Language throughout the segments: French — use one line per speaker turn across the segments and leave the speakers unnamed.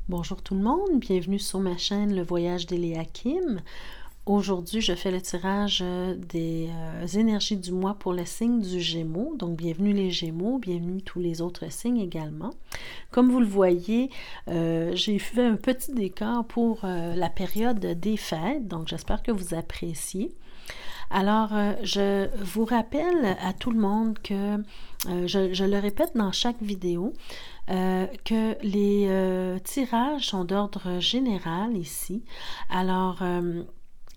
Bonjour tout le monde, bienvenue sur ma chaîne Le Voyage d'Eliakim. Aujourd'hui, je fais le tirage des énergies du mois pour le signe du Gémeaux. Donc, bienvenue les Gémeaux, bienvenue tous les autres signes également. Comme vous le voyez, j'ai fait un petit décor pour la période des fêtes. Donc, j'espère que vous appréciez. Alors, je vous rappelle à tout le monde que, je le répète dans chaque vidéo, que les tirages sont d'ordre général ici. Alors,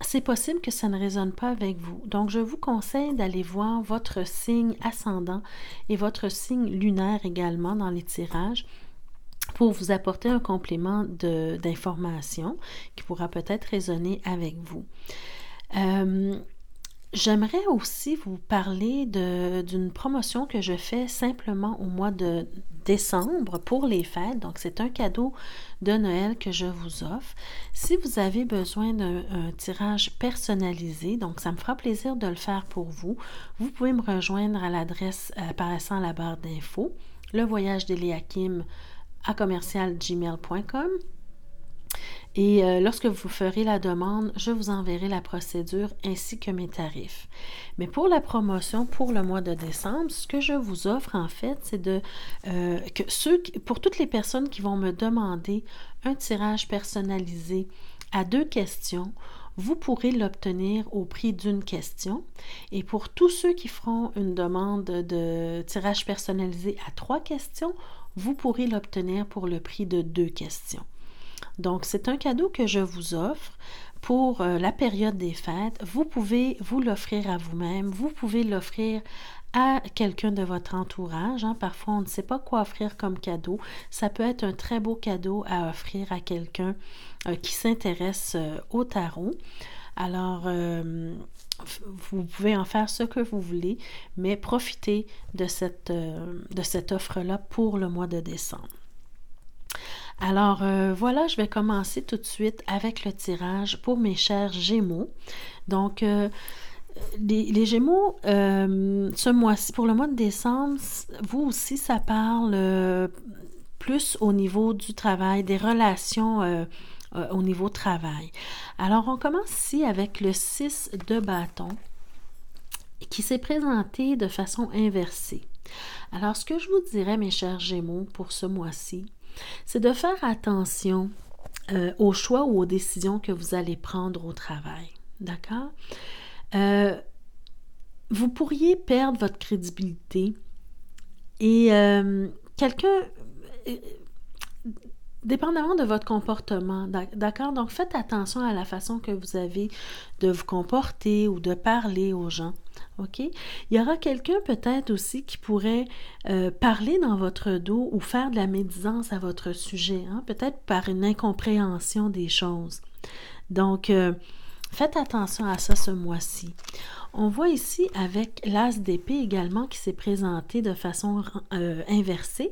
c'est possible que ça ne résonne pas avec vous. Donc, je vous conseille d'aller voir votre signe ascendant et votre signe lunaire également dans les tirages pour vous apporter un complément d'information qui pourra peut-être résonner avec vous. J'aimerais aussi vous parler d'une promotion que je fais simplement au mois de décembre pour les fêtes. Donc, c'est un cadeau de Noël que je vous offre. Si vous avez besoin d'un tirage personnalisé, donc ça me fera plaisir de le faire pour vous, vous pouvez me rejoindre à l'adresse apparaissant à la barre d'infos, levoyagedeliakim@gmail.com. Et lorsque vous ferez la demande, je vous enverrai la procédure ainsi que mes tarifs. Mais pour la promotion pour le mois de décembre, ce que je vous offre en fait, c'est pour toutes les personnes qui vont me demander un tirage personnalisé à 2 questions, vous pourrez l'obtenir au prix d'une question. Et pour tous ceux qui feront une demande de tirage personnalisé à 3 questions, vous pourrez l'obtenir pour le prix de 2 questions. Donc, c'est un cadeau que je vous offre pour la période des fêtes. Vous pouvez vous l'offrir à vous-même, vous pouvez l'offrir à quelqu'un de votre entourage. Parfois, on ne sait pas quoi offrir comme cadeau. Ça peut être un très beau cadeau à offrir à quelqu'un qui s'intéresse au tarot. Alors, vous pouvez en faire ce que vous voulez, mais profitez de cette offre-là pour le mois de décembre. Alors, voilà, je vais commencer tout de suite avec le tirage pour mes chers Gémeaux. Donc, les Gémeaux, ce mois-ci, pour le mois de décembre, vous aussi, ça parle plus au niveau du travail, des relations au niveau travail. Alors, on commence ici avec le 6 de bâton qui s'est présenté de façon inversée. Alors, ce que je vous dirais, mes chers Gémeaux, pour ce mois-ci, c'est de faire attention aux choix ou aux décisions que vous allez prendre au travail. D'accord? Vous pourriez perdre votre crédibilité et quelqu'un, dépendamment de votre comportement, d'accord? Donc, faites attention à la façon que vous avez de vous comporter ou de parler aux gens. OK? Il y aura quelqu'un peut-être aussi qui pourrait parler dans votre dos ou faire de la médisance à votre sujet, peut-être par une incompréhension des choses. Donc, faites attention à ça ce mois-ci. On voit ici avec l'as d'épée également qui s'est présenté de façon inversée.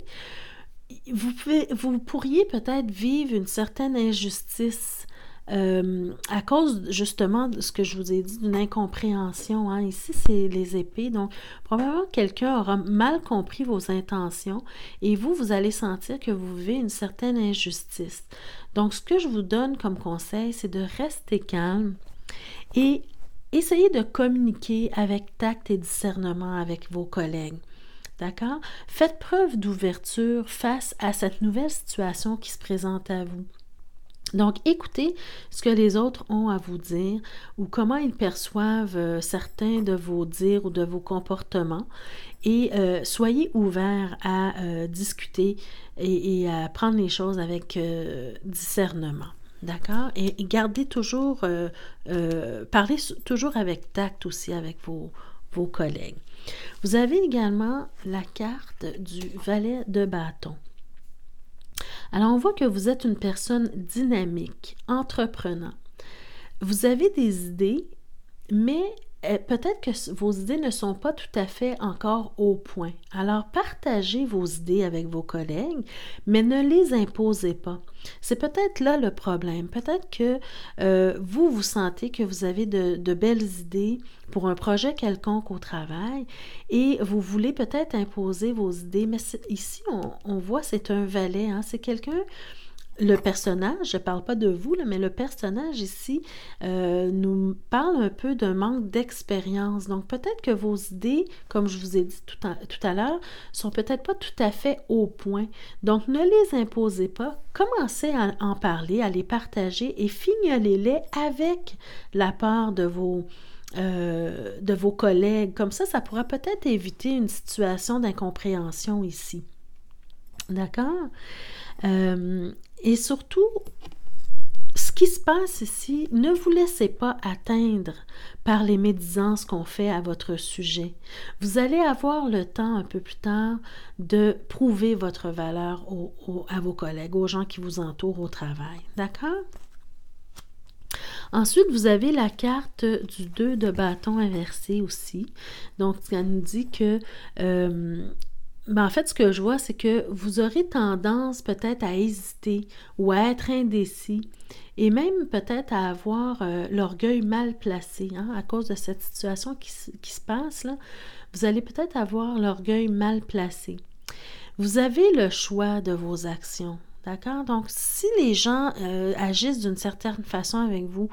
Vous pourriez peut-être vivre une certaine injustice à cause justement de ce que je vous ai dit, d'une incompréhension. Ici, c'est les épées. Donc, probablement quelqu'un aura mal compris vos intentions et vous allez sentir que vous vivez une certaine injustice. Donc, ce que je vous donne comme conseil, c'est de rester calme et essayer de communiquer avec tact et discernement avec vos collègues. D'accord? Faites preuve d'ouverture face à cette nouvelle situation qui se présente à vous. Donc, écoutez ce que les autres ont à vous dire ou comment ils perçoivent certains de vos dires ou de vos comportements et soyez ouverts à discuter et à prendre les choses avec discernement. D'accord? Et gardez toujours, parlez toujours avec tact aussi avec vos collègues. Vous avez également la carte du valet de bâton. Alors, on voit que vous êtes une personne dynamique, entreprenant. Vous avez des idées, mais peut-être que vos idées ne sont pas tout à fait encore au point. Alors, partagez vos idées avec vos collègues, mais ne les imposez pas. C'est peut-être là le problème. Peut-être que vous sentez que vous avez de belles idées pour un projet quelconque au travail et vous voulez peut-être imposer vos idées, mais ici, on voit c'est un valet, c'est quelqu'un le personnage, je ne parle pas de vous, là, mais le personnage ici nous parle un peu d'un manque d'expérience. Donc, peut-être que vos idées, comme je vous ai dit tout à l'heure, sont peut-être pas tout à fait au point. Donc, ne les imposez pas. Commencez à en parler, à les partager et fignolez-les avec la part de vos collègues. Comme ça pourra peut-être éviter une situation d'incompréhension ici. D'accord? Et surtout, ce qui se passe ici, ne vous laissez pas atteindre par les médisances qu'on fait à votre sujet. Vous allez avoir le temps un peu plus tard de prouver votre valeur à vos collègues, aux gens qui vous entourent au travail. D'accord? Ensuite, vous avez la carte du 2 de bâton inversé aussi. Donc, ça nous dit que en fait, ce que je vois, c'est que vous aurez tendance peut-être à hésiter ou à être indécis et même peut-être à avoir l'orgueil mal placé à cause de cette situation qui se passe là. Vous allez peut-être avoir l'orgueil mal placé. Vous avez le choix de vos actions, d'accord? Donc, si les gens agissent d'une certaine façon avec vous,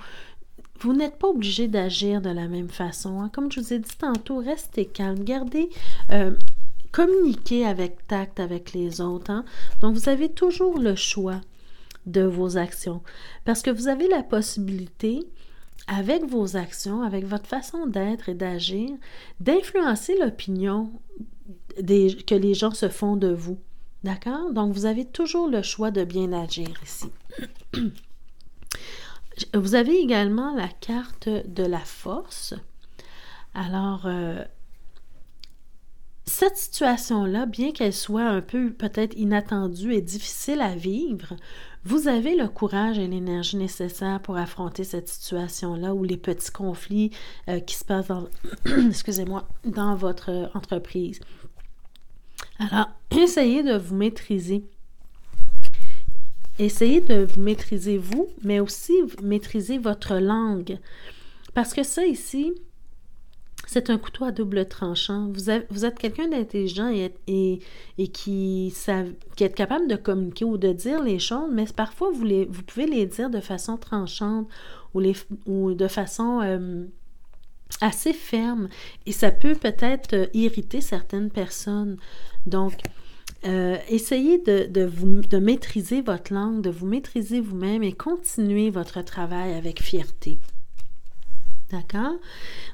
vous n'êtes pas obligé d'agir de la même façon. Comme je vous ai dit tantôt, restez calme, gardez... communiquez avec tact avec les autres. Donc, vous avez toujours le choix de vos actions parce que vous avez la possibilité, avec vos actions, avec votre façon d'être et d'agir, d'influencer l'opinion que les gens se font de vous. D'accord? Donc, vous avez toujours le choix de bien agir ici. Vous avez également la carte de la force. Alors, cette situation-là, bien qu'elle soit un peu peut-être inattendue et difficile à vivre, vous avez le courage et l'énergie nécessaires pour affronter cette situation-là ou les petits conflits qui se passent dans votre entreprise. Alors, essayez de vous maîtriser. Essayez de vous maîtriser vous, mais aussi maîtriser votre langue. Parce que ça ici, c'est un couteau à double tranchant. Vous êtes quelqu'un d'intelligent et qui est capable de communiquer ou de dire les choses, mais parfois, vous pouvez les dire de façon tranchante ou de façon assez ferme. Et ça peut peut-être irriter certaines personnes. Donc, essayez de maîtriser votre langue, de vous maîtriser vous-même et continuez votre travail avec fierté. D'accord?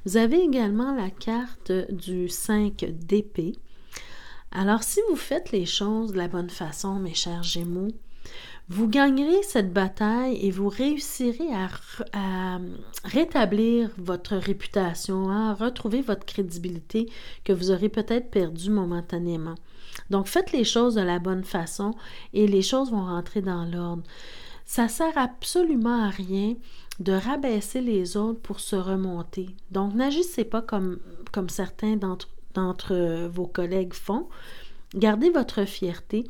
Vous avez également la carte du 5 d'épée. Alors, si vous faites les choses de la bonne façon, mes chers Gémeaux, vous gagnerez cette bataille et vous réussirez à rétablir votre réputation, à retrouver votre crédibilité que vous aurez peut-être perdue momentanément. Donc, faites les choses de la bonne façon et les choses vont rentrer dans l'ordre. Ça ne sert absolument à rien de rabaisser les autres pour se remonter. Donc, n'agissez pas comme certains d'entre vos collègues font. Gardez votre fierté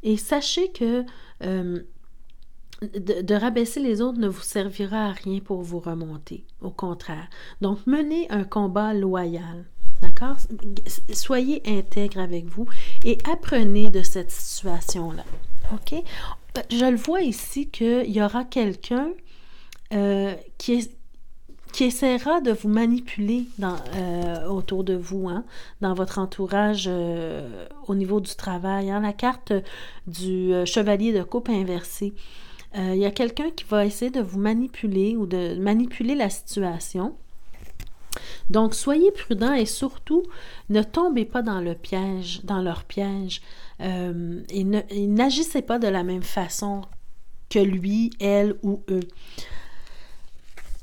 et sachez que de rabaisser les autres ne vous servira à rien pour vous remonter. Au contraire. Donc, menez un combat loyal. D'accord? Soyez intègre avec vous et apprenez de cette situation-là. OK? Je le vois ici qu'il y aura quelqu'un qui essaiera de vous manipuler autour de vous, dans votre entourage au niveau du travail. La carte du chevalier de coupe inversé. Il y a quelqu'un qui va essayer de vous manipuler ou de manipuler la situation. Donc, soyez prudents et surtout, ne tombez pas dans leur piège et n'agissez pas de la même façon que lui, elle ou eux.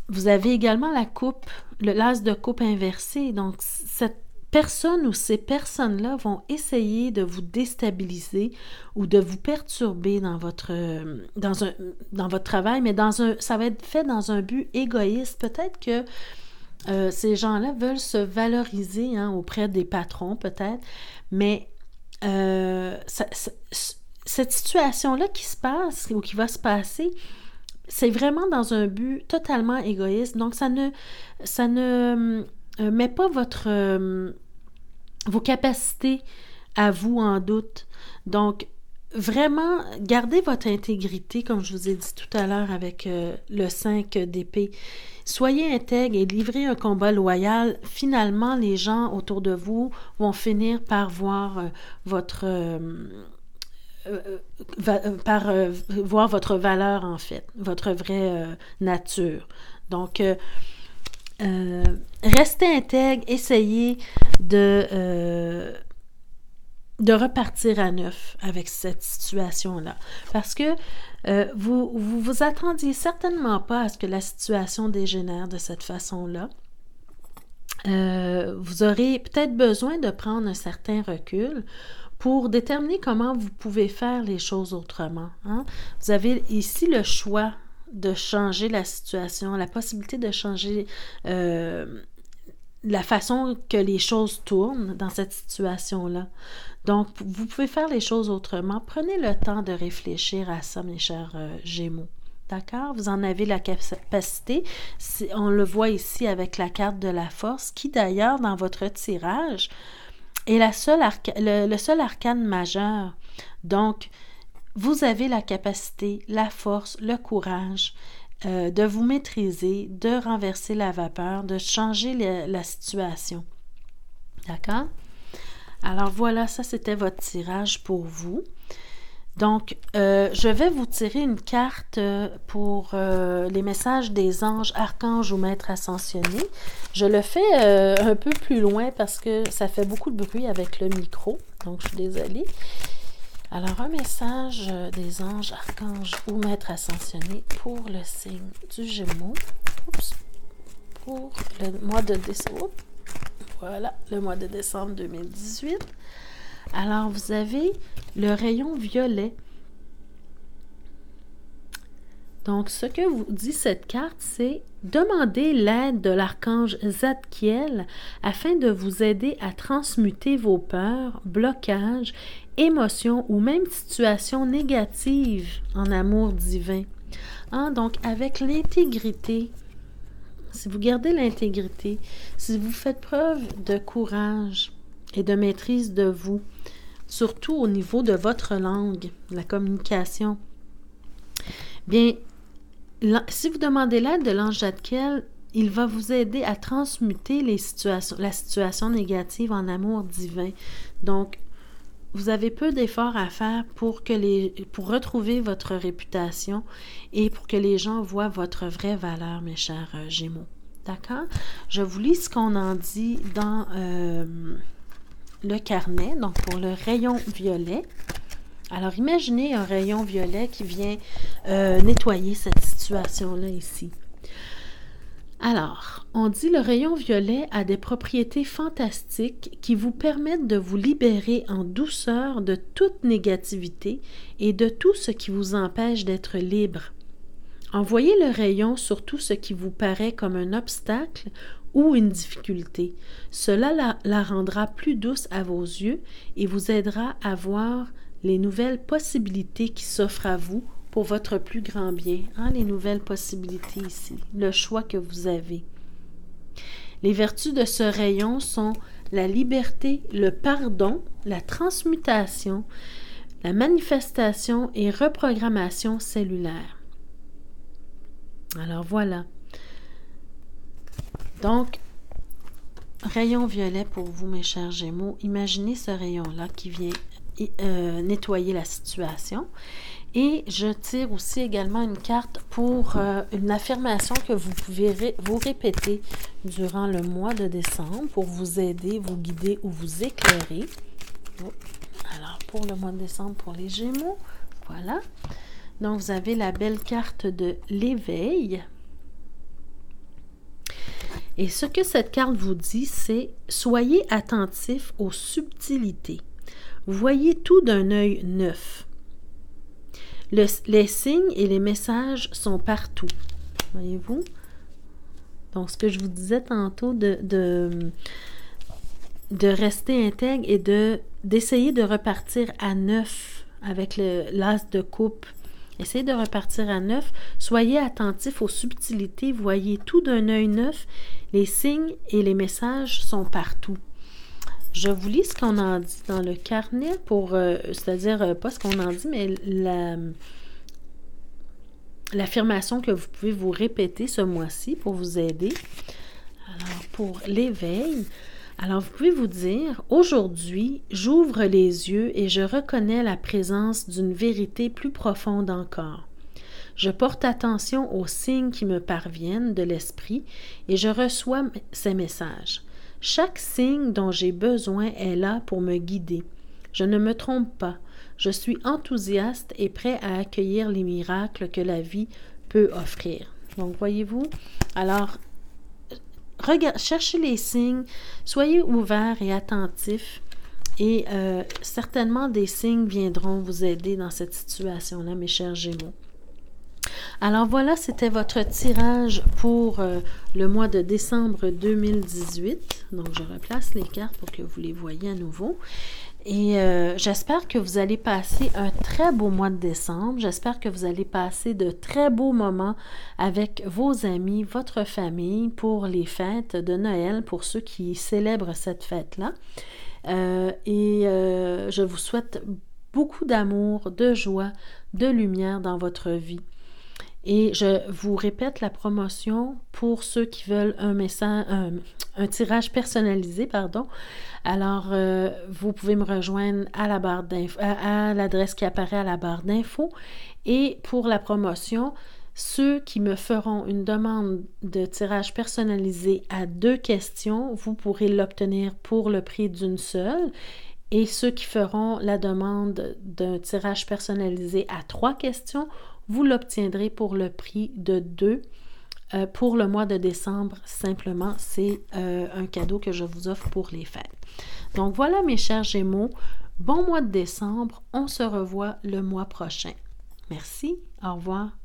Vous avez également l'as de coupe inversé. Donc, cette personne ou ces personnes-là vont essayer de vous déstabiliser ou de vous perturber dans votre travail, mais ça va être fait dans un but égoïste. Peut-être que ces gens-là veulent se valoriser auprès des patrons, peut-être, mais cette situation-là qui se passe ou qui va se passer, c'est vraiment dans un but totalement égoïste. Donc, ça ne met pas vos capacités à vous en doute. Donc, vraiment, gardez votre intégrité, comme je vous ai dit tout à l'heure avec le 5 d'épée. Soyez intègre et livrez un combat loyal. Finalement, les gens autour de vous vont finir par voir voir votre valeur, en fait, votre vraie nature. Donc, restez intègre, essayez de repartir à neuf avec cette situation-là. Parce que vous attendiez certainement pas à ce que la situation dégénère de cette façon-là. Vous aurez peut-être besoin de prendre un certain recul pour déterminer comment vous pouvez faire les choses autrement. Hein? Vous avez ici le choix de changer la situation, la possibilité de changer la façon que les choses tournent dans cette situation-là. Donc, vous pouvez faire les choses autrement. Prenez le temps de réfléchir à ça, mes chers Gémeaux. D'accord? Vous en avez la capacité. On le voit ici avec la carte de la force, qui d'ailleurs, dans votre tirage, est le seul arcane majeur. Donc, vous avez la capacité, la force, le courage de vous maîtriser, de renverser la vapeur, de changer la situation. D'accord? Alors voilà, ça c'était votre tirage pour vous. Donc, je vais vous tirer une carte pour les messages des anges, archanges ou maîtres ascensionnés. Je le fais un peu plus loin parce que ça fait beaucoup de bruit avec le micro, donc je suis désolée. Alors, un message des anges, archanges ou maîtres ascensionnés pour le signe du Gémeaux. Pour le mois de décembre. Voilà, le mois de décembre 2018. Alors, vous avez le rayon violet. Donc, ce que vous dit cette carte, c'est demander l'aide de l'archange Zadkiel afin de vous aider à transmuter vos peurs, blocages, émotions ou même situations négatives en amour divin. Hein? Donc, avec l'intégrité, si vous gardez l'intégrité, si vous faites preuve de courage et de maîtrise de vous, surtout au niveau de votre langue, la communication, bien, si vous demandez l'aide de l'ange Zadkiel, il va vous aider à transmuter la situation négative en amour divin. Donc, vous avez peu d'efforts à faire pour retrouver votre réputation et pour que les gens voient votre vraie valeur, mes chers Gémeaux. D'accord? Je vous lis ce qu'on en dit dans le carnet, donc pour le rayon violet. Alors, imaginez un rayon violet qui vient nettoyer cette situation-là ici. Alors, on dit le rayon violet a des propriétés fantastiques qui vous permettent de vous libérer en douceur de toute négativité et de tout ce qui vous empêche d'être libre. Envoyez le rayon sur tout ce qui vous paraît comme un obstacle ou une difficulté. Cela la rendra plus douce à vos yeux et vous aidera à voir les nouvelles possibilités qui s'offrent à vous pour votre plus grand bien. Hein, les nouvelles possibilités ici, le choix que vous avez. Les vertus de ce rayon sont la liberté, le pardon, la transmutation, la manifestation et reprogrammation cellulaire. Alors voilà. Donc, rayon violet pour vous, mes chers Gémeaux. Imaginez ce rayon-là qui vient nettoyer la situation. Et je tire aussi également une carte pour une affirmation que vous pouvez vous répéter durant le mois de décembre pour vous aider, vous guider ou vous éclairer. Alors, pour le mois de décembre, pour les Gémeaux, voilà. Donc, vous avez la belle carte de l'éveil. Et ce que cette carte vous dit, c'est « Soyez attentif aux subtilités. Voyez tout d'un œil neuf. » Les signes et les messages sont partout. Voyez-vous? Donc, ce que je vous disais tantôt de rester intègre et d'essayer de repartir à neuf avec l'as de coupe. Essayez de repartir à neuf. Soyez attentifs aux subtilités. Voyez tout d'un œil neuf. Les signes et les messages sont partout. Je vous lis ce qu'on en dit dans le carnet c'est-à-dire pas ce qu'on en dit, mais l'affirmation que vous pouvez vous répéter ce mois-ci pour vous aider. Alors, pour l'éveil, alors vous pouvez vous dire, aujourd'hui, j'ouvre les yeux et je reconnais la présence d'une vérité plus profonde encore. Je porte attention aux signes qui me parviennent de l'esprit et je reçois ces messages. Chaque signe dont j'ai besoin est là pour me guider. Je ne me trompe pas. Je suis enthousiaste et prêt à accueillir les miracles que la vie peut offrir. Donc, voyez-vous, alors, cherchez les signes, soyez ouverts et attentifs et certainement des signes viendront vous aider dans cette situation-là, mes chers Gémeaux. Alors voilà, c'était votre tirage pour le mois de décembre 2018. Donc, je replace les cartes pour que vous les voyez à nouveau. Et j'espère que vous allez passer un très beau mois de décembre. J'espère que vous allez passer de très beaux moments avec vos amis, votre famille pour les fêtes de Noël, pour ceux qui célèbrent cette fête-là. Je vous souhaite beaucoup d'amour, de joie, de lumière dans votre vie. Et je vous répète la promotion pour ceux qui veulent un tirage personnalisé, pardon. Alors, vous pouvez me rejoindre à la barre d'info, à l'adresse qui apparaît à la barre d'info. Et pour la promotion, ceux qui me feront une demande de tirage personnalisé à 2 questions, vous pourrez l'obtenir pour le prix d'une seule. Et ceux qui feront la demande d'un tirage personnalisé à 3 questions, vous l'obtiendrez pour le prix de 2 pour le mois de décembre. Simplement, c'est un cadeau que je vous offre pour les fêtes. Donc voilà, mes chers Gémeaux, bon mois de décembre. On se revoit le mois prochain. Merci, au revoir.